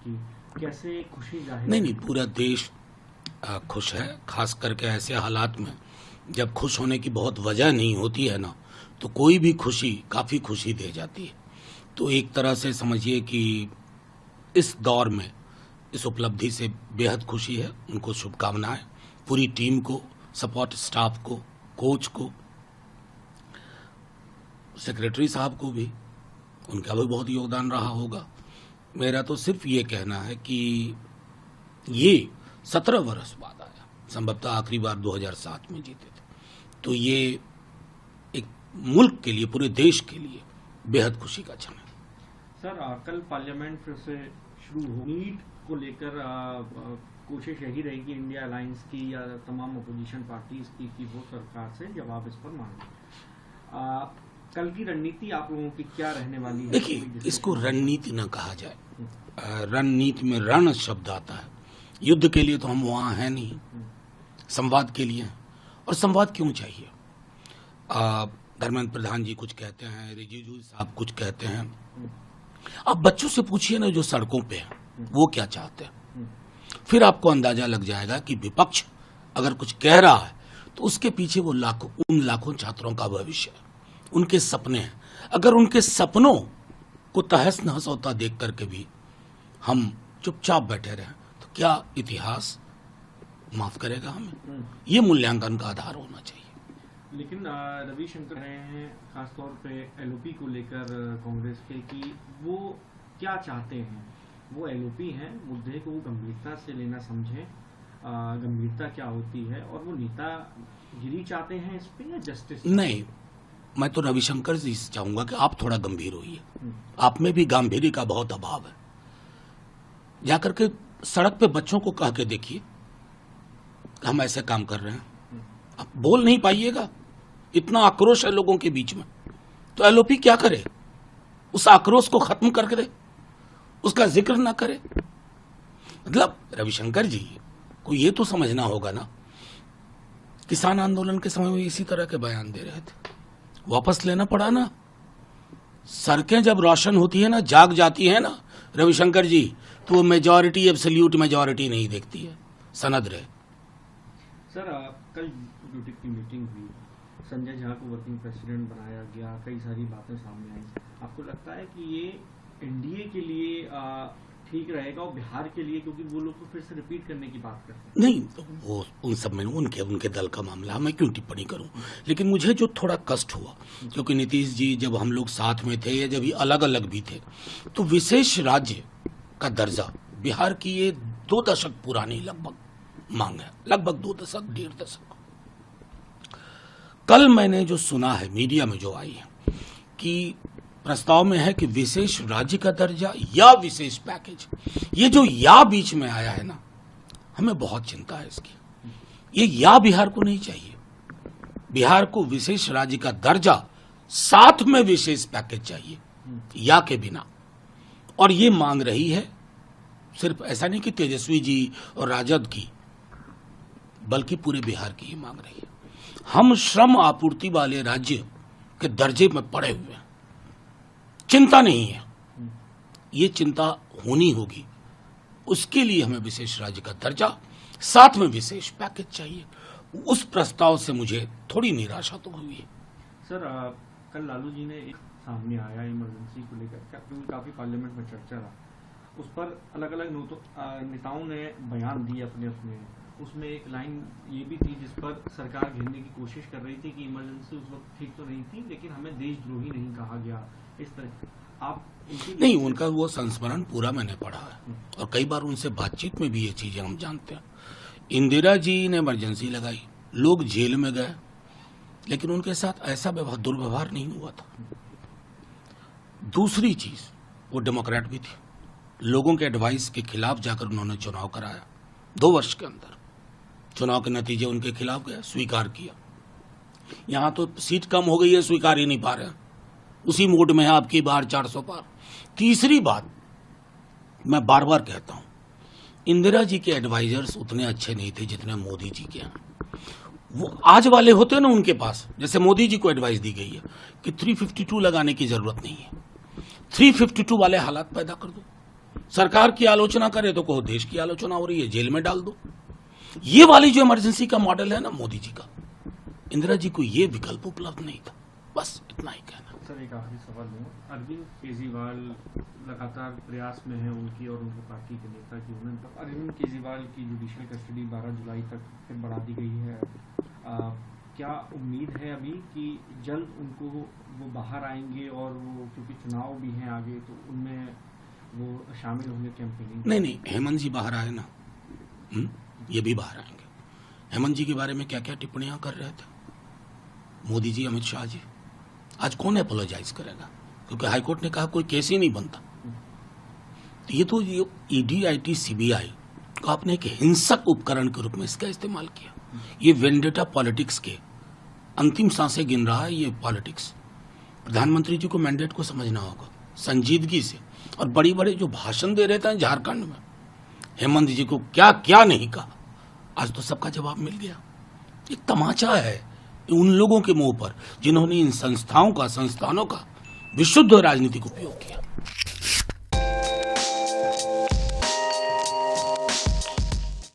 की, कैसे खुशी जाहिर? नहीं, पूरा देश खुश है, खास करके ऐसे हालात में जब खुश होने की बहुत वजह नहीं होती है ना, तो कोई भी खुशी काफ़ी खुशी दे जाती है। तो एक तरह से समझिए कि इस दौर में इस उपलब्धि से बेहद खुशी है। उनको शुभकामनाएं, पूरी टीम को, सपोर्ट स्टाफ को, कोच को, सेक्रेटरी साहब को भी, उनका भी बहुत योगदान रहा होगा। मेरा तो सिर्फ ये कहना है कि ये 17 वर्ष बाद आया, संभवतः आखिरी बार 2007 में जीते थे। तो ये एक मुल्क के लिए, पूरे देश के लिए बेहद खुशी का क्षण है। सर, कल पार्लियामेंट फिर से शुरू हो, नीट को लेकर कोशिश यही रहेगी इंडिया अलायंस की या तमाम अपोजिशन पार्टीज की कि वो सरकार से जवाब इस पर मांगे। कल की रणनीति आप लोगों की क्या रहने वाली है? देखिए, इसको रणनीति न कहा जाए। रणनीति में रण शब्द आता है। युद्ध के लिए तो हम वहां हैं नहीं, संवाद के लिए। और संवाद क्यों चाहिए? धर्मेंद्र प्रधान जी कुछ कहते हैं, रिजिजू साहब कुछ कहते हैं। आप बच्चों से पूछिए ना जो सड़कों पे हैं, वो क्या चाहते हैं। फिर आपको अंदाजा लग जाएगा कि विपक्ष अगर कुछ कह रहा है तो उसके पीछे वो उन लाखों छात्रों का भविष्य है, उनके सपने हैं। अगर उनके सपनों को तहस नहस होता देख करके भी हम चुपचाप बैठे रहे तो क्या इतिहास माफ करेगा हमें? ये मूल्यांकन का आधार होना चाहिए। लेकिन रविशंकर रहे हैं खासतौर पे एलओपी को लेकर कांग्रेस के, कि वो क्या चाहते हैं। वो एलओपी हैं, मुद्दे को गंभीरता से लेना समझें, गंभीरता क्या होती है, और वो नेतागिरी चाहते हैं इस पे या जस्टिस? नहीं, मैं तो रविशंकर जी से चाहूंगा कि आप थोड़ा गंभीर होइए। आप में भी गांधीर्य का बहुत अभाव है। जाकर के सड़क पे बच्चों को कह के देखिए हम ऐसे काम कर रहे हैं। आप बोल नहीं पाइएगा, इतना आक्रोश है लोगों के बीच में। तो एलओपी क्या करे? उस आक्रोश को खत्म करके दे, उसका जिक्र ना करे। मतलब रविशंकर जी को ये तो समझना होगा ना, किसान आंदोलन के समय में इसी तरह के बयान दे रहे थे, वापस लेना पड़ा ना। सड़कें जब रोशन होती है ना, जाग जाती है ना रविशंकर जी, तो वो मेजॉरिटी, एब्सोल्यूट मेजॉरिटी नहीं देखती है, सनद रहे। सर, कल ड्यूटी की मीटिंग हुई, संजय झा को वर्किंग प्रेसिडेंट बनाया गया, कई सारी बातें सामने आई। आपको लगता है कि ये एनडीए के लिए ठीक रहेगा और बिहार के लिए, क्योंकि वो लोग तो फिर से रिपीट करने की बात करते हैं? नहीं, तो वो उन सब में उनके दल का मामला, मैं क्यों टिप्पणी करूं। लेकिन मुझे जो थोड़ा कष्ट हुआ, क्योंकि नीतीश जी जब हम लोग साथ में थे या जब ये अलग अलग भी थे, तो विशेष राज्य का दर्जा बिहार की ये 2 दशक पुरानी लगभग मांग है, लगभग 2 दशक, 1.5 दशक। कल मैंने जो सुना है मीडिया में जो आई है कि प्रस्ताव में है कि विशेष राज्य का दर्जा या विशेष पैकेज, ये जो या बीच में आया है ना, हमें बहुत चिंता है इसकी। ये या बिहार को नहीं चाहिए। बिहार को विशेष राज्य का दर्जा, साथ में विशेष पैकेज चाहिए, या के बिना। और ये मांग रही है सिर्फ ऐसा नहीं कि तेजस्वी जी और राजद की, बल्कि पूरे बिहार की ही मांग रही है। हम श्रम आपूर्ति वाले राज्य के दर्जे में पड़े हुए हैं, चिंता नहीं है। ये चिंता होनी होगी, उसके लिए हमें विशेष राज्य का दर्जा, साथ में विशेष पैकेज चाहिए। उस प्रस्ताव से मुझे थोड़ी निराशा तो हुई है। सर, कल लालू जी ने एक सामने आया इमरजेंसी को लेकर, काफी पार्लियामेंट में चर्चा रहा, उस पर अलग अलग नेताओं ने बयान दिए अपने अपने। उसमें एक लाइन ये भी थी जिस पर सरकार घेरने की कोशिश कर रही थी कि इमरजेंसी उस वक्त ठीक तो नहीं थी, लेकिन हमें देशद्रोही नहीं कहा गया। इस तरह आप नहीं, उनका वो संस्मरण पूरा मैंने पढ़ा है और कई बार उनसे बातचीत में भी ये चीजें हम जानते हैं। इंदिरा जी ने इमरजेंसी लगाई, लोग जेल में गए, लेकिन उनके साथ ऐसा दुर्व्यवहार नहीं हुआ था। दूसरी चीज, वो डेमोक्रेट भी थी, लोगों के एडवाइस के खिलाफ जाकर उन्होंने चुनाव कराया। 2 वर्ष के अंदर चुनाव के नतीजे उनके खिलाफ गए, स्वीकार किया। यहां तो सीट कम हो गई है, स्वीकार ही नहीं पा रहे हैं, उसी मूड में है आपकी बार 400 पार। तीसरी बात मैं बार बार कहता हूं, इंदिरा जी के एडवाइजर्स उतने अच्छे नहीं थे जितने मोदी जी के हैं। वो आज वाले होते ना उनके पास, जैसे मोदी जी को एडवाइस दी गई है कि 352 लगाने की जरूरत नहीं है, 352 वाले हालात पैदा कर दो। सरकार की आलोचना करे तो कहो देश की आलोचना हो रही है, जेल में डाल दो। ये वाली जो इमरजेंसी का मॉडल है ना मोदी जी का, इंदिरा जी को ये विकल्प उपलब्ध नहीं था। बस इतना ही कहना। सर एक आखिरी सवाल है, अरविंद केजरीवाल लगातार प्रयास में है उनकी और उनकी पार्टी के नेता की उन्हें, तो अरविंद केजरीवाल की जुडिशियल कस्टडी 12 जुलाई तक फिर बढ़ा दी गई है। क्या उम्मीद है अभी कि जल्द उनको वो बाहर आएंगे और वो, क्योंकि चुनाव भी हैं आगे, तो उनमें वो शामिल होंगे कैंपेनिंग? नहीं, हेमंत जी बाहर आए ना, ये भी बाहर आएंगे। हेमंत जी के बारे में क्या क्या टिप्पणियां कर रहे थे मोदी जी, अमित शाह जी, आज कौन अपोलोजाइज करेगा? क्योंकि हाईकोर्ट ने कहा कोई केस ही नहीं बनता। तो ये ईडी, आईटी, सीबीआई को आपने एक हिंसक उपकरण के रूप में इसका इस्तेमाल किया। ये वेंडेटा पॉलिटिक्स के अंतिम सांसें गिन रहा है ये पॉलिटिक्स। प्रधानमंत्री जी को मैंडेट को समझना होगा संजीदगी से, और बड़ी बड़े जो भाषण दे रहे थे झारखंड में, हेमंत जी को क्या क्या नहीं कहा, आज तो सबका जवाब मिल गया। एक तमाचा है उन लोगों के मुंह पर जिन्होंने इन संस्थानों का विशुद्ध राजनीतिक उपयोग किया।